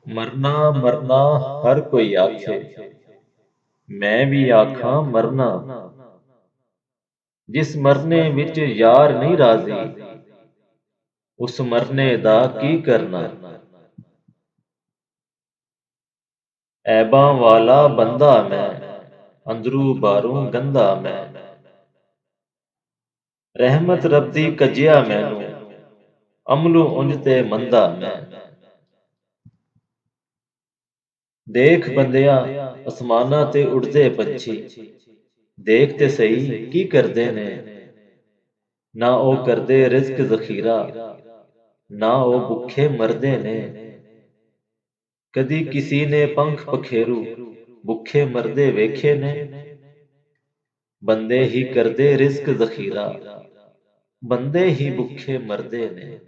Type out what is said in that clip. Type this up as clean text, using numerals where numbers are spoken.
ਮਰਨਾ ਮਰਨਾ ਹਰ ਕੋਈ ਆਖੇ, ਮੈਂ ਵੀ ਆਖਾਂ ਮਰਨਾ। ਜਿਸ ਮਰਨੇ ਵਿੱਚ ਯਾਰ ਨਹੀਂ ਰਾਜ਼ੀ, ਉਸ ਮਰਨੇ ਦਾ ਕੀ ਕਰਨਾ। ਐਬਾਂ ਵਾਲਾ ਬੰਦਾ ਮੈਂ, ਅੰਦਰੂ ਬਾਹਰੋਂ ਗੰਦਾ ਮੈਂ। ਰਹਿਮਤ ਰੱਬ ਦੀ ਕੱਜਿਆ ਮੈਨੂੰ, ਅਮਲੂ ਉਂਝ ਤੇ ਮੰਦਾ ਮੈਂ। ਦੇਖ ਬੰਦਿਆ ਅਸਮਾਨਾਂ ਤੇ ਉੱਡਦੇ ਪੰਛੀ, ਦੇਖ ਤੇ ਸਹੀ ਕੀ ਕਰਦੇ ਨੇ। ਨਾ ਉਹ ਕਰਦੇ ਰਿਜ਼ਕ ਜ਼ਖੀਰਾ, ਨਾ ਉਹ ਭੁੱਖੇ ਮਰਦੇ ਨੇ। ਕਦੀ ਕਿਸੀ ਨੇ ਪੰਖ ਪਖੇਰੂ ਭੁੱਖੇ ਮਰਦੇ ਵੇਖੇ ਨੇ। ਬੰਦੇ ਹੀ ਕਰਦੇ ਰਿਜ਼ਕ ਜ਼ਖੀਰਾ, ਬੰਦੇ ਹੀ ਭੁੱਖੇ ਮਰਦੇ ਨੇ।